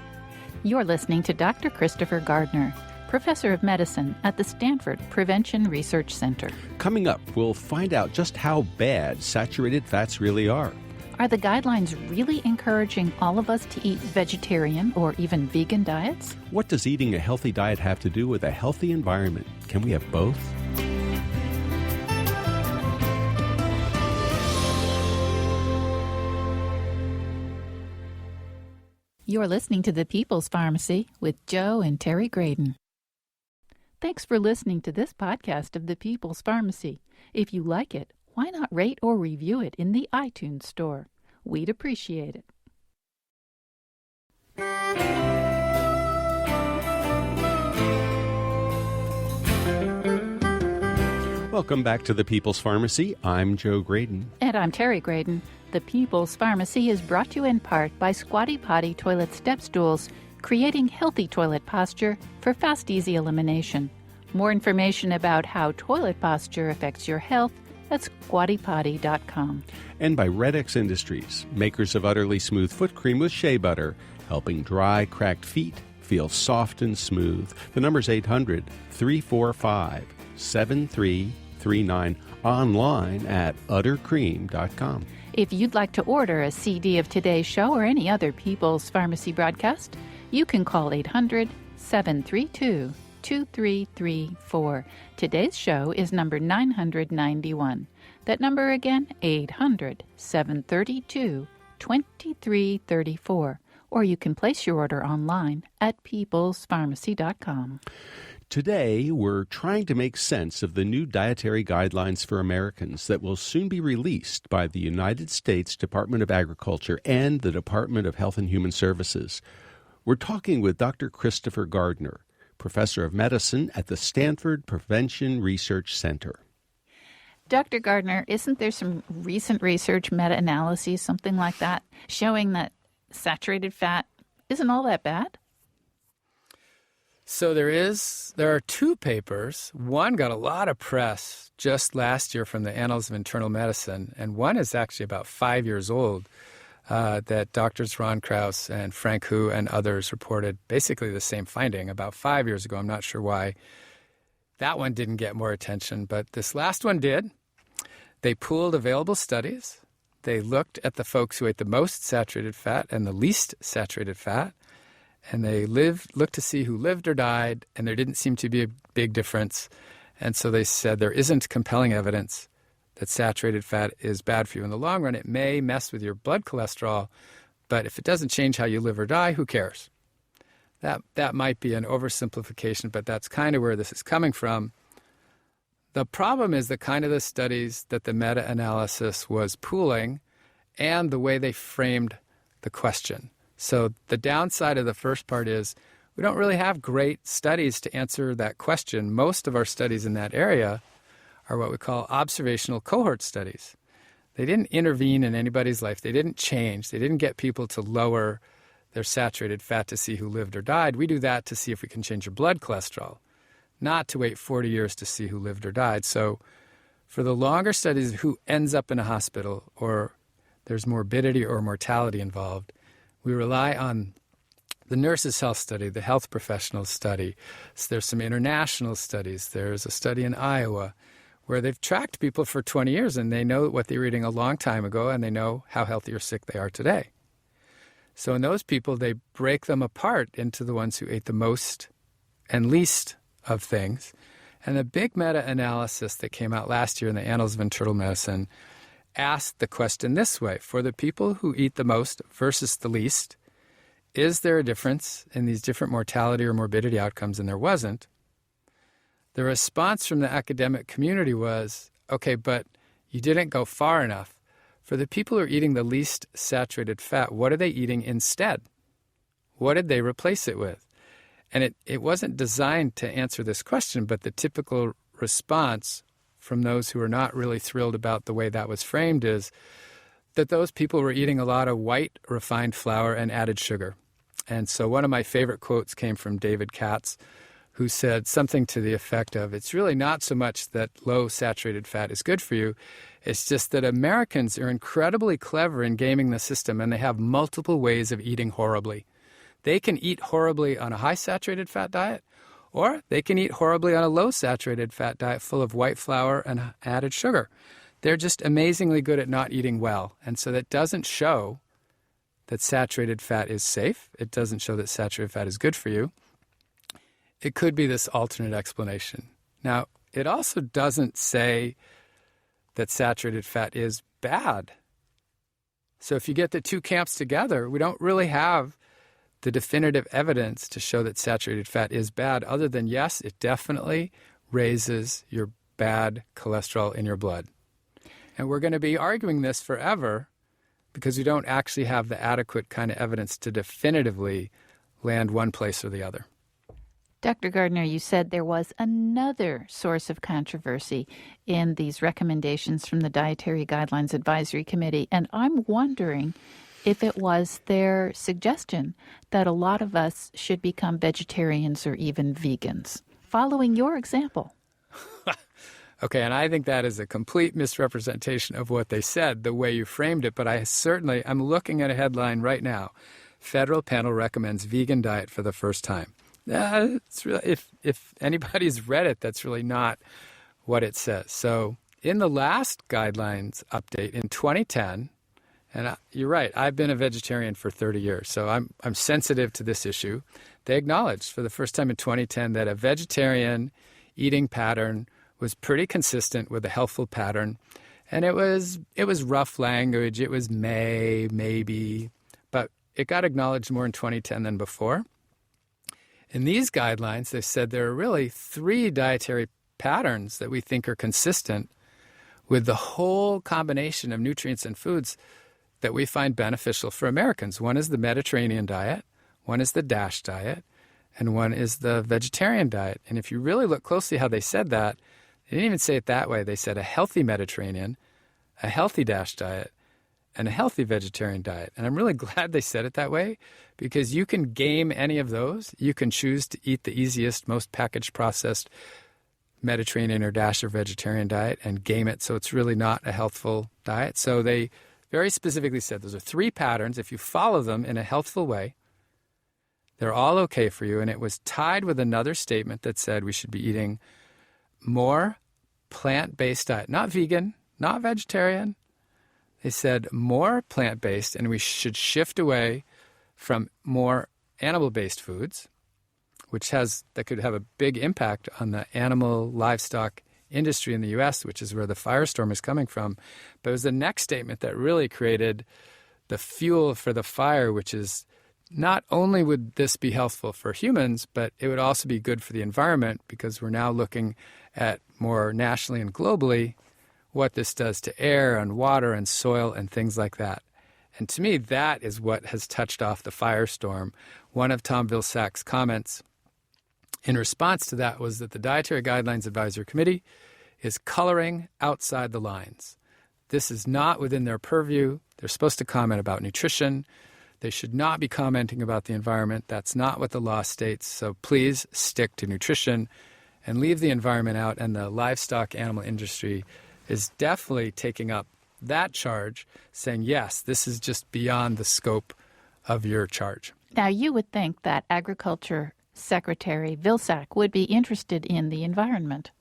You're listening to Dr. Christopher Gardner, Professor of Medicine at the Stanford Prevention Research Center. Coming up, we'll find out just how bad saturated fats really are. Are the guidelines really encouraging all of us to eat vegetarian or even vegan diets? What does eating a healthy diet have to do with a healthy environment? Can we have both? You're listening to The People's Pharmacy with Joe and Terry Graydon. Thanks for listening to this podcast of The People's Pharmacy. If you like it, why not rate or review it in the iTunes store? We'd appreciate it. Welcome back to The People's Pharmacy. I'm Joe Graydon. And I'm Terry Graydon. The People's Pharmacy is brought to you in part by Squatty Potty Toilet Step Stools, creating healthy toilet posture for fast, easy elimination. More information about how toilet posture affects your health at squattypotty.com. And by Red X Industries, makers of utterly smooth foot cream with shea butter, helping dry, cracked feet feel soft and smooth. The number's 800-345-7339, online at uttercream.com. If you'd like to order a CD of today's show or any other People's Pharmacy broadcast, you can call 800-732-2334. Today's show is number 991. That number again, 800-732-2334. Or you can place your order online at peoplespharmacy.com. Today, we're trying to make sense of the new dietary guidelines for Americans that will soon be released by the United States Department of Agriculture and the Department of Health and Human Services. We're talking with Dr. Christopher Gardner, professor of medicine at the Stanford Prevention Research Center. Dr. Gardner, isn't there some recent research, meta-analyses, something like that, showing that saturated fat isn't all that bad? So there are two papers. One got a lot of press just last year from the Annals of Internal Medicine, and one is actually about 5 years old, that Drs. Ron Krauss and Frank Hu and others reported basically the same finding about 5 years ago. I'm not sure why that one didn't get more attention, but this last one did. They pooled available studies. They looked at the folks who ate the most saturated fat and the least saturated fat, and they looked to see who lived or died, and there didn't seem to be a big difference. And so they said there isn't compelling evidence that saturated fat is bad for you. In the long run, it may mess with your blood cholesterol, but if it doesn't change how you live or die, who cares? That might be an oversimplification, but that's kind of where this is coming from. The problem is the kind of the studies that the meta-analysis was pooling and the way they framed the question. So the downside of the first part is we don't really have great studies to answer that question. Most of our studies in that area are what we call observational cohort studies. They didn't intervene in anybody's life. They didn't change. They didn't get people to lower their saturated fat to see who lived or died. We do that to see if we can change your blood cholesterol, not to wait 40 years to see who lived or died. So for the longer studies of who ends up in a hospital or there's morbidity or mortality involved, we rely on the Nurses' Health Study, the Health Professionals Study. So there's some international studies. There's a study in Iowa where they've tracked people for 20 years and they know what they were eating a long time ago and they know how healthy or sick they are today. So in those people, they break them apart into the ones who ate the most and least of things. And the big meta-analysis that came out last year in the Annals of Internal Medicine asked the question this way: for the people who eat the most versus the least, is there a difference in these different mortality or morbidity outcomes? And there wasn't. The response from the academic community was, okay, but you didn't go far enough. For the people who are eating the least saturated fat, what are they eating instead? What did they replace it with? And it wasn't designed to answer this question, but the typical response from those who are not really thrilled about the way that was framed is that those people were eating a lot of white refined flour and added sugar. And so one of my favorite quotes came from David Katz, who said something to the effect of, it's really not so much that low saturated fat is good for you, it's just that Americans are incredibly clever in gaming the system and they have multiple ways of eating horribly. They can eat horribly on a high saturated fat diet, or they can eat horribly on a low saturated fat diet full of white flour and added sugar. They're just amazingly good at not eating well. And so that doesn't show that saturated fat is safe. It doesn't show that saturated fat is good for you. It could be this alternate explanation. Now, it also doesn't say that saturated fat is bad. So if you get the two camps together, we don't really have the definitive evidence to show that saturated fat is bad, other than, yes, it definitely raises your bad cholesterol in your blood. And we're going to be arguing this forever because we don't actually have the adequate kind of evidence to definitively land one place or the other. Dr. Gardner, you said there was another source of controversy in these recommendations from the Dietary Guidelines Advisory Committee, and I'm wondering if it was their suggestion that a lot of us should become vegetarians or even vegans, following your example. Okay, and I think that is a complete misrepresentation of what they said, the way you framed it, but I'm looking at a headline right now. Federal panel recommends vegan diet for the first time. It's really, if anybody's read it, that's really not what it says. So in the last guidelines update in 2010, and you're right, I've been a vegetarian for 30 years, so I'm sensitive to this issue. They acknowledged for the first time in 2010 that a vegetarian eating pattern was pretty consistent with a healthful pattern, and it was rough language. It was maybe, but it got acknowledged more in 2010 than before. In these guidelines, they said there are really 3 dietary patterns that we think are consistent with the whole combination of nutrients and foods that we find beneficial for Americans. One is the Mediterranean diet, one is the DASH diet, and one is the vegetarian diet. And if you really look closely how they said that, they didn't even say it that way. They said a healthy Mediterranean, a healthy DASH diet, and a healthy vegetarian diet. And I'm really glad they said it that way, because you can game any of those. You can choose to eat the easiest, most packaged, processed Mediterranean or DASH or vegetarian diet and game it so it's really not a healthful diet. So they very specifically said those are 3 patterns. If you follow them in a healthful way, they're all okay for you. And it was tied with another statement that said we should be eating more plant-based diet, not vegan, not vegetarian. They said more plant-based, and we should shift away from more animal-based foods, that could have a big impact on the animal livestock industry in the U.S., which is where the firestorm is coming from. But it was the next statement that really created the fuel for the fire, which is not only would this be healthful for humans, but it would also be good for the environment, because we're now looking at more nationally and globally what this does to air and water and soil and things like that. And to me, that is what has touched off the firestorm. One of Tom Vilsack's comments in response to that was that the Dietary Guidelines Advisory Committee is coloring outside the lines. This is not within their purview. They're supposed to comment about nutrition. They should not be commenting about the environment. That's not what the law states. So please stick to nutrition and leave the environment out. And the livestock animal industry is definitely taking up that charge, saying, yes, this is just beyond the scope of your charge. Now, you would think that Agriculture Secretary Vilsack would be interested in the environment.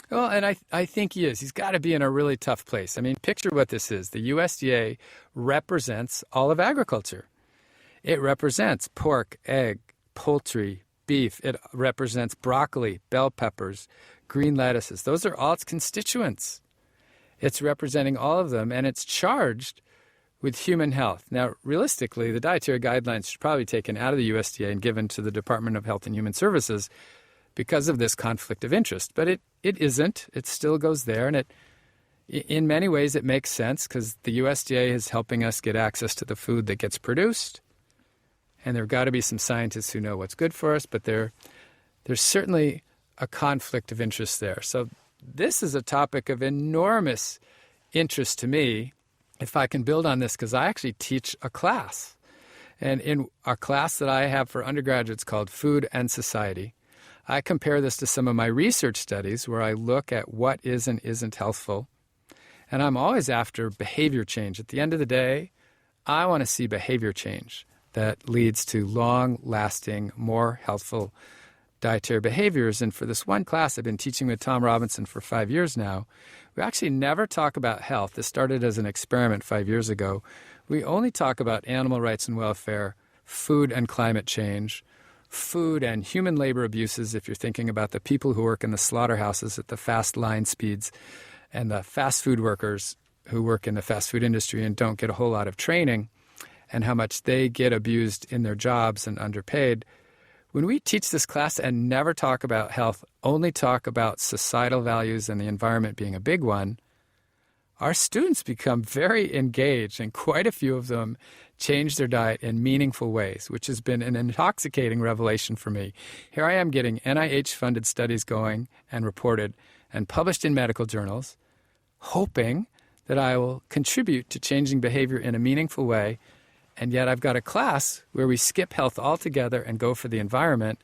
Well, and I think he is. He's got to be in a really tough place. I mean, picture what this is. The USDA represents all of agriculture. It represents pork, egg, poultry, beef. It represents broccoli, bell peppers, green lettuces. Those are all its constituents. It's representing all of them, and it's charged with human health. Now, realistically, the dietary guidelines should probably be taken out of the USDA and given to the Department of Health and Human Services because of this conflict of interest. But it isn't. It still goes there, and in many ways it makes sense, because the USDA is helping us get access to the food that gets produced, and there have got to be some scientists who know what's good for us, but there's certainly a conflict of interest there. So this is a topic of enormous interest to me, if I can build on this, because I actually teach a class. And in a class that I have for undergraduates called Food and Society, I compare this to some of my research studies where I look at what is and isn't healthful. And I'm always after behavior change. At the end of the day, I want to see behavior change that leads to long-lasting, more healthful dietary behaviors. And for this one class I've been teaching with Tom Robinson for 5 years now, we actually never talk about health. This started as an experiment 5 years ago. We only talk about animal rights and welfare, food and climate change, food and human labor abuses, if you're thinking about the people who work in the slaughterhouses at the fast line speeds, and the fast food workers who work in the fast food industry and don't get a whole lot of training, and how much they get abused in their jobs and underpaid. When we teach this class and never talk about health, only talk about societal values and the environment being a big one, our students become very engaged, and quite a few of them change their diet in meaningful ways, which has been an intoxicating revelation for me. Here I am getting NIH-funded studies going and reported and published in medical journals, hoping that I will contribute to changing behavior in a meaningful way. And yet I've got a class where we skip health altogether and go for the environment,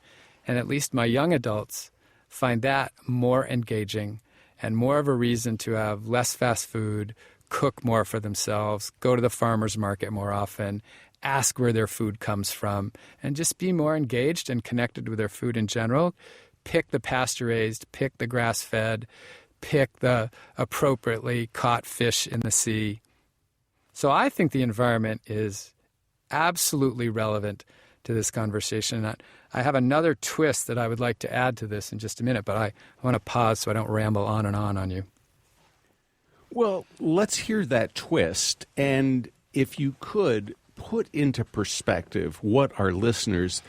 and at least my young adults find that more engaging and more of a reason to have less fast food, cook more for themselves, go to the farmer's market more often, ask where their food comes from, and just be more engaged and connected with their food in general. Pick the pasture-raised, pick the grass-fed, pick the appropriately caught fish in the sea. So I think the environment is absolutely relevant to this conversation. I have another twist that I would like to add to this in just a minute, but I want to pause so I don't ramble on and on you. Well, let's hear that twist. And if you could put into perspective what our listeners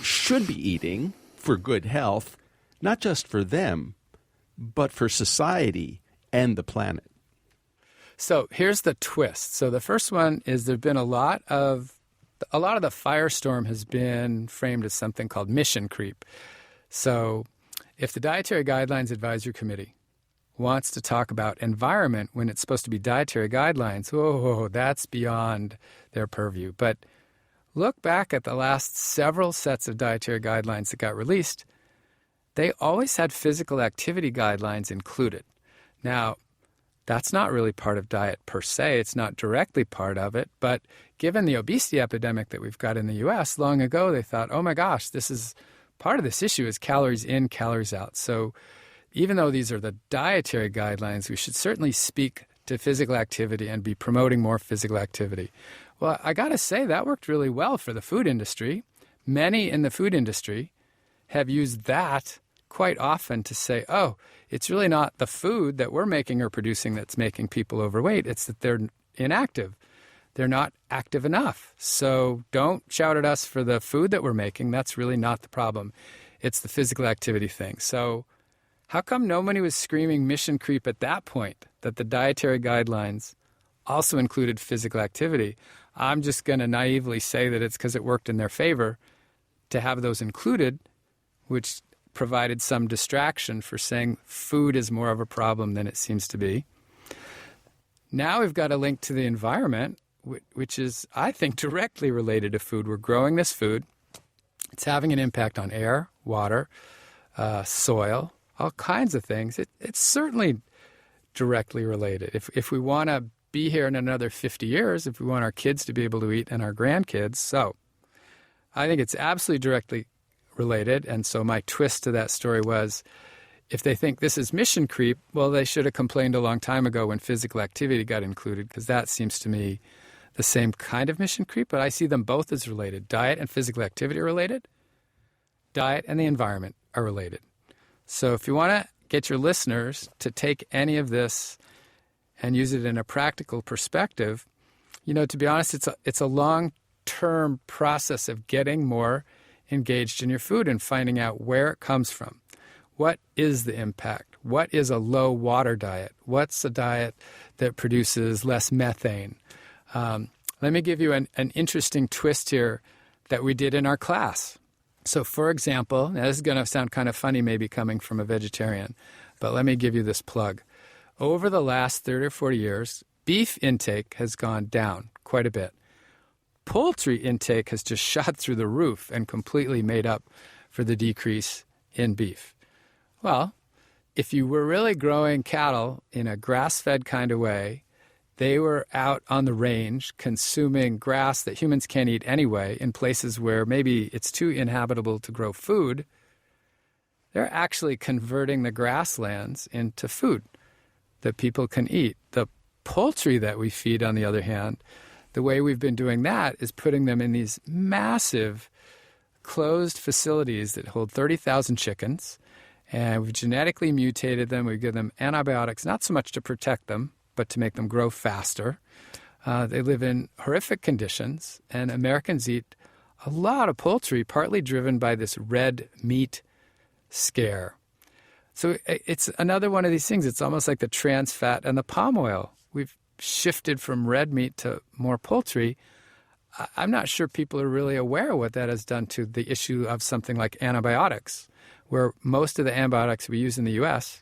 should be eating for good health, not just for them, but for society and the planet. So here's the twist. So the first one is there have been a lot of a lot of the firestorm has been framed as something called mission creep. So if the Dietary Guidelines Advisory Committee wants to talk about environment when it's supposed to be dietary guidelines, that's beyond their purview. But look back at the last several sets of dietary guidelines that got released. They always had physical activity guidelines included. Now, that's not really part of diet per se. It's not directly part of it. But given the obesity epidemic that we've got in the U.S., long ago they thought, oh my gosh, this is part of this issue is calories in, calories out. So even though these are the dietary guidelines, we should certainly speak to physical activity and be promoting more physical activity. Well, I got to say that worked really well for the food industry. Many in the food industry have used that quite often to say, oh, it's really not the food that we're making or producing that's making people overweight. It's that they're inactive. They're not active enough. So don't shout at us for the food that we're making. That's really not the problem. It's the physical activity thing. So how come nobody was screaming mission creep at that point, that the dietary guidelines also included physical activity? I'm just going to naively say that it's because it worked in their favor to have those included, which provided some distraction for saying food is more of a problem than it seems to be. Now we've got a link to the environment, which is, I think, directly related to food. We're growing this food. It's having an impact on air, water, soil, all kinds of things. It's certainly directly related. If we want to be here in another 50 years, if we want our kids to be able to eat and our grandkids, so I think it's absolutely directly related. And so my twist to that story was, if they think this is mission creep, well, they should have complained a long time ago when physical activity got included, because that seems to me the same kind of mission creep, but I see them both as related. Diet and physical activity are related. Diet and the environment are related. So if you want to get your listeners to take any of this and use it in a practical perspective, to be honest, it's a long-term process of getting more engaged in your food and finding out where it comes from. What is the impact? What is a low water diet? What's a diet that produces less methane? Let me give you an interesting twist here that we did in our class. So, for example, now this is going to sound kind of funny maybe coming from a vegetarian, but let me give you this plug. Over the last 30 or 40 years, beef intake has gone down quite a bit. Poultry intake has just shot through the roof and completely made up for the decrease in beef. Well, if you were really growing cattle in a grass-fed kind of way, they were out on the range consuming grass that humans can't eat anyway in places where maybe it's too inhabitable to grow food. They're actually converting the grasslands into food that people can eat. The poultry that we feed, on the other hand, the way we've been doing that is putting them in these massive closed facilities that hold 30,000 chickens, and we've genetically mutated them. We give them antibiotics, not so much to protect them, but to make them grow faster. They live in horrific conditions, and Americans eat a lot of poultry, partly driven by this red meat scare. So it's another one of these things. It's almost like the trans fat and the palm oil. We've shifted from red meat to more poultry. I'm not sure people are really aware of what that has done to the issue of something like antibiotics, where most of the antibiotics we use in the U.S.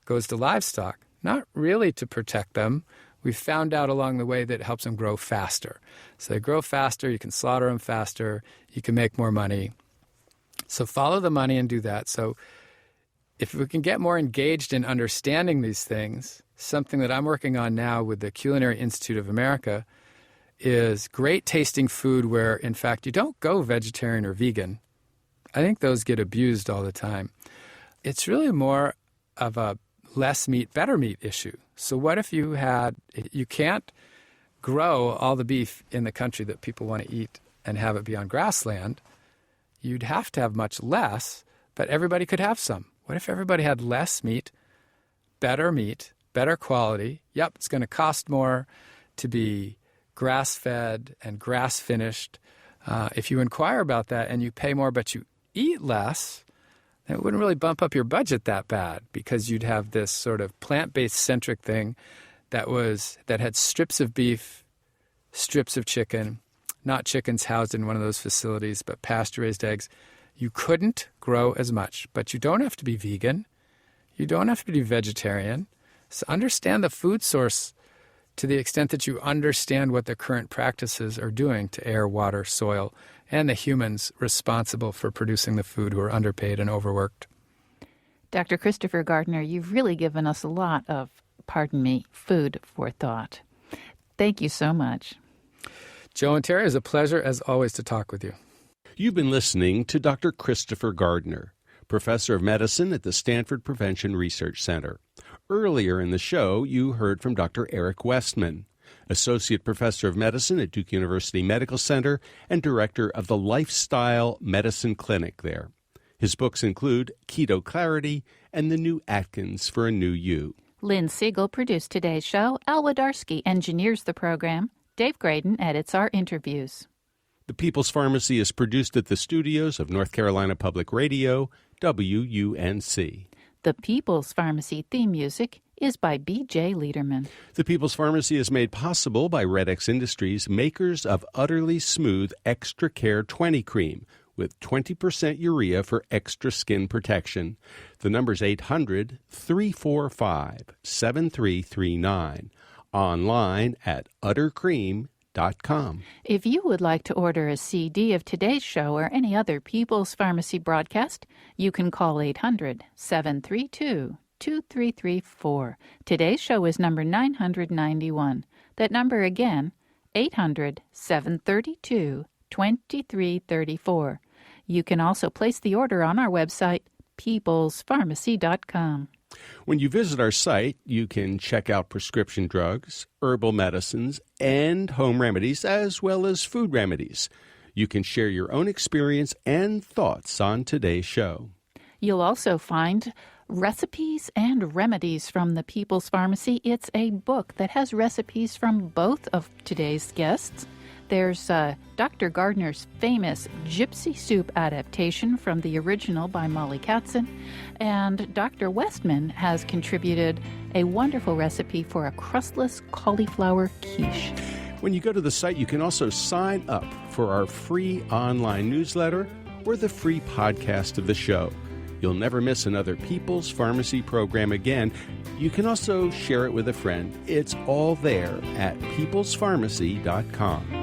goes to livestock, not really to protect them. We've found out along the way that it helps them grow faster. So they grow faster, you can slaughter them faster, you can make more money. So follow the money and do that. So if we can get more engaged in understanding these things, something that I'm working on now with the Culinary Institute of America is great tasting food where, in fact, you don't go vegetarian or vegan. I think those get abused all the time. It's really more of a less meat, better meat issue. So what if you can't grow all the beef in the country that people want to eat and have it be on grassland. You'd have to have much less, but everybody could have some. What if everybody had less meat, better quality? Yep, it's going to cost more to be grass-fed and grass-finished. If you inquire about that and you pay more but you eat less, then it wouldn't really bump up your budget that bad, because you'd have this sort of plant-based centric thing that had strips of beef, strips of chicken, not chickens housed in one of those facilities, but pasture-raised eggs, you couldn't grow as much. But you don't have to be vegan. You don't have to be vegetarian. So understand the food source to the extent that you understand what the current practices are doing to air, water, soil, and the humans responsible for producing the food who are underpaid and overworked. Dr. Christopher Gardner, you've really given us a lot of, food for thought. Thank you so much. Joe and Terry, it's a pleasure as always to talk with you. You've been listening to Dr. Christopher Gardner, professor of medicine at the Stanford Prevention Research Center. Earlier in the show, you heard from Dr. Eric Westman, associate professor of medicine at Duke University Medical Center and director of the Lifestyle Medicine Clinic there. His books include Keto Clarity and The New Atkins for a New You. Lynn Siegel produced today's show. Al Wadarsky engineers the program. Dave Graydon edits our interviews. The People's Pharmacy is produced at the studios of North Carolina Public Radio, WUNC. The People's Pharmacy theme music is by B.J. Liederman. The People's Pharmacy is made possible by Red X Industries, makers of Utterly Smooth Extra Care 20 Cream, with 20% urea for extra skin protection. The number's 800-345-7339. Online at uttercream.com. If you would like to order a CD of today's show or any other People's Pharmacy broadcast, you can call 800-732-2334. Today's show is number 991. That number again, 800-732-2334. You can also place the order on our website, peoplespharmacy.com. When you visit our site, you can check out prescription drugs, herbal medicines, and home remedies, as well as food remedies. You can share your own experience and thoughts on today's show. You'll also find recipes and remedies from the People's Pharmacy. It's a book that has recipes from both of today's guests. There's Dr. Gardner's famous Gypsy Soup adaptation from the original by Molly Katzen, and Dr. Westman has contributed a wonderful recipe for a crustless cauliflower quiche. When you go to the site, you can also sign up for our free online newsletter or the free podcast of the show. You'll never miss another People's Pharmacy program again. You can also share it with a friend. It's all there at peoplespharmacy.com.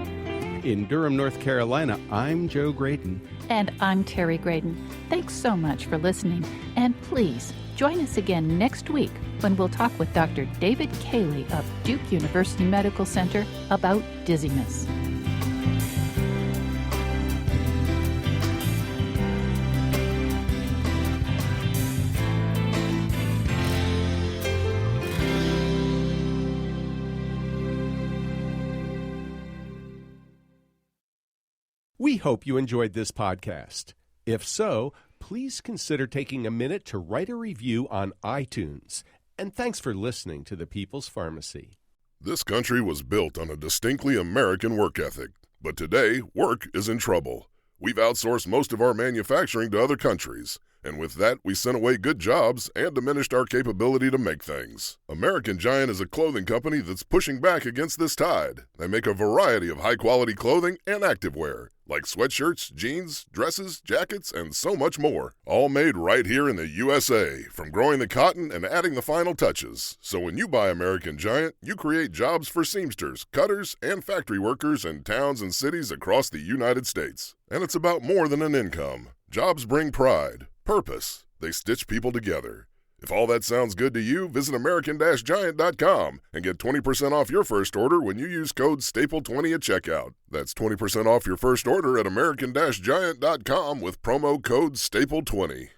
In Durham, North Carolina, I'm Joe Graydon. And I'm Terry Graydon. Thanks so much for listening. And please join us again next week when we'll talk with Dr. David Cayley of Duke University Medical Center about dizziness. We hope you enjoyed this podcast. If so, please consider taking a minute to write a review on iTunes. And thanks for listening to the People's Pharmacy. This country was built on a distinctly American work ethic. But today, work is in trouble. We've outsourced most of our manufacturing to other countries. And with that, we sent away good jobs and diminished our capability to make things. American Giant is a clothing company that's pushing back against this tide. They make a variety of high-quality clothing and activewear, like sweatshirts, jeans, dresses, jackets, and so much more. All made right here in the USA, from growing the cotton and adding the final touches. So when you buy American Giant, you create jobs for seamsters, cutters, and factory workers in towns and cities across the United States. And it's about more than an income. Jobs bring pride, purpose. They stitch people together. If all that sounds good to you, visit American-Giant.com and get 20% off your first order when you use code STAPLE20 at checkout. That's 20% off your first order at American-Giant.com with promo code STAPLE20.